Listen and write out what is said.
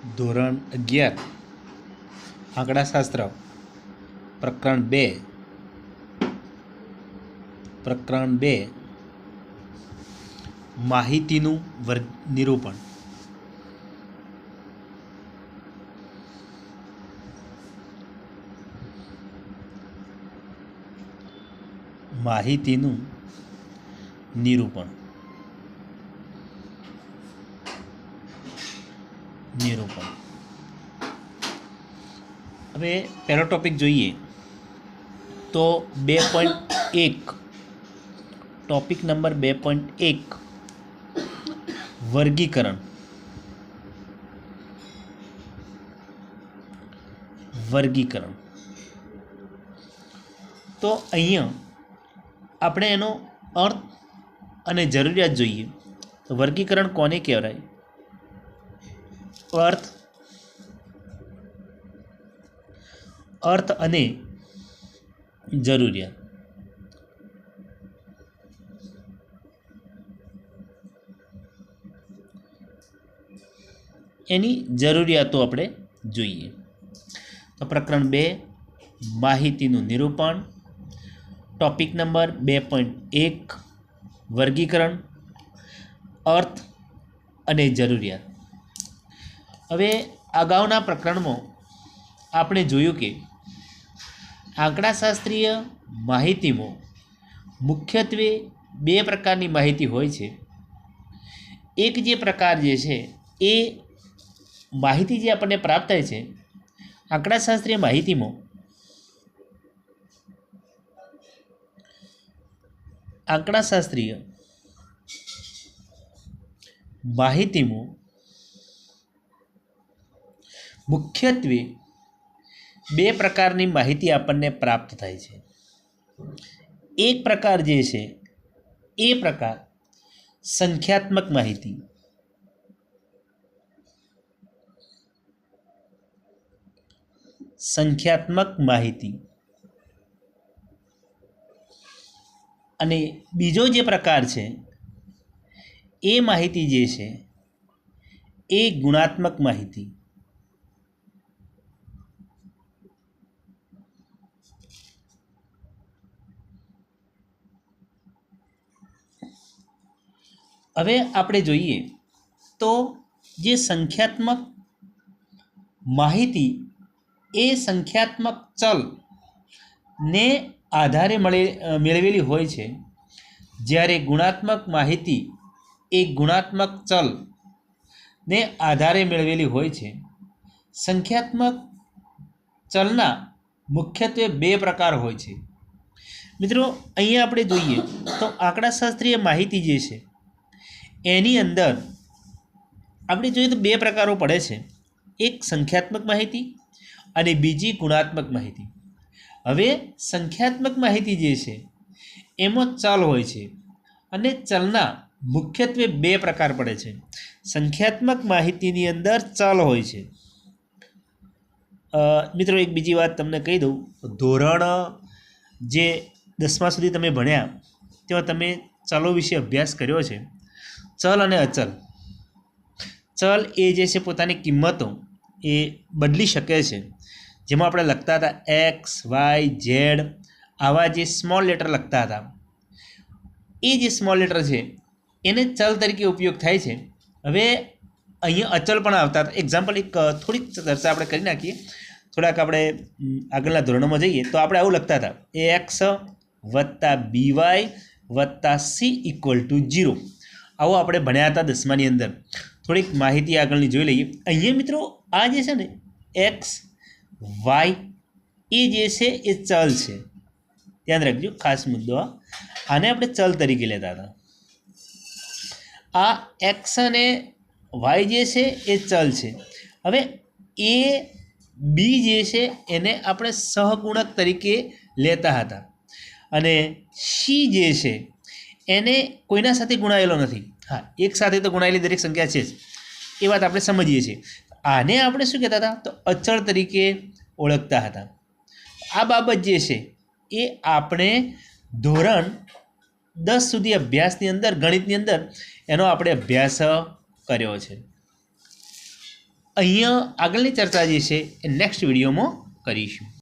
ધોરણ 11 આંકડાશાસ્ત્ર પ્રકરણ 2 માહિતીનું નિરૂપણ. માહિતીનું નિરૂપણ. હવે પહેલો ટોપિક જોઈએ તો 2.1 ટોપિક નંબર 2.1 વર્ગીકરણ. તો અહીંયા આપણે એનો અર્થ અને જરૂરિયાત જોઈએ. તો વર્ગીકરણ કોને કહેવાય? અર્થ અને જરૂરિયાત. એની જરૂરિયાતો આપણે જોઈએ. તો પ્રકરણ 2 માહિતીનું નિરૂપણ, ટોપિક નંબર 2.1 વર્ગીકરણ, અર્થ અને જરૂરિયાત. હવે અગાઉના પ્રકરણમાં આપણે જોયું કે આંકડાશાસ્ત્રીય માહિતીમાં મુખ્યત્વે 2 પ્રકારની માહિતી હોય છે. એક જે પ્રકાર જે છે એ માહિતી જે આપણને પ્રાપ્ત થાય છે આંકડાશાસ્ત્રીય માહિતીમાં, મુખ્યત્વે 2 પ્રકારની માહિતી આપણને પ્રાપ્ત થાય છે. એક પ્રકાર જે છે એ પ્રકાર સંખ્યાત્મક માહિતી. અને બીજો જે પ્રકાર છે એ માહિતી જે છે એ ગુણાત્મક માહિતી. હવે આપણે જોઈએ તો જે સંખ્યાત્મક માહિતી એ સંખ્યાત્મક ચલને આધારે મેળવેલી હોય છે, જ્યારે ગુણાત્મક માહિતી એ ગુણાત્મક ચલને આધારે મેળવેલી હોય છે. સંખ્યાત્મક ચલના મુખ્યત્વે 2 પ્રકાર હોય છે. મિત્રો અહીંયા આપણે જોઈએ તો આંકડાશાસ્ત્રીય માહિતી જે છે એની અંદર આપણે જોઈએ તો 2 પ્રકારો પડે છે. એક સંખ્યાત્મક માહિતી અને બીજી ગુણાત્મક માહિતી. હવે સંખ્યાત્મક માહિતી જે છે એમાં ચલ હોય છે અને ચલના મુખ્યત્વે 2 પ્રકાર પડે છે. સંખ્યાત્મક માહિતીની અંદર ચલ હોય છે. મિત્રો એક બીજી વાત તમને કહી દઉં, ધોરણ જે 10મા સુધી તમે ભણ્યા તેમાં તમે ચલો વિશે અભ્યાસ કર્યો છે. ચલ અને અચલ. ચલ એ જે છે પોતાની કિંમતો એ બદલી શકે છે. જેમાં આપણે લખતા હતા એક્સ, વાય, ઝેડ, આવા જે સ્મોલ લેટર લખતા હતા, એ જે સ્મોલ લેટર છે એને ચલ તરીકે ઉપયોગ થાય છે. હવે અહીંયા અચલ પણ આવતા હતા. એક્ઝામ્પલ એક થોડીક ચર્ચા આપણે કરી નાખીએ. થોડાક આપણે આગળના ધોરણોમાં જઈએ તો આપણે આવું લખતા હતા એક્સ વત્તા બીવાય વત્તા સી ઇક્વલ ટુ 0. આવું આપણે ભણ્યા હતા 10માની અંદર. થોડીક માહિતી આગળની જોઈ લઈએ. અહીંયા મિત્રો આ જે છે ને એક્સ વાય એ જે છે એ ચલ છે. ધ્યાન રાખજો, ખાસ મુદ્દો. આને આપણે ચલ તરીકે લેતા હતા. આ એક્સ અને વાય જે છે એ ચલ છે. હવે એ બી જે છે એને આપણે સહગુણક તરીકે લેતા હતા અને સી જે છે એને કોઈના સાથે ગુણાયેલો નથી. હા, એક સાથે તો ગુણાયેલી દરેક સંખ્યા છે જ, એ વાત આપણે સમજીએ છીએ. આને આપણે શું કહેતા હતા? તો અચળ તરીકે ઓળખતા હતા. આ બાબત જે છે એ આપણે ધોરણ 10 સુધી અભ્યાસની અંદર, ગણિતની અંદર એનો આપણે અભ્યાસ કર્યો છે. અહીંયા આગળની ચર્ચા જે છે એ નેક્સ્ટ વિડીયોમાં કરીશું.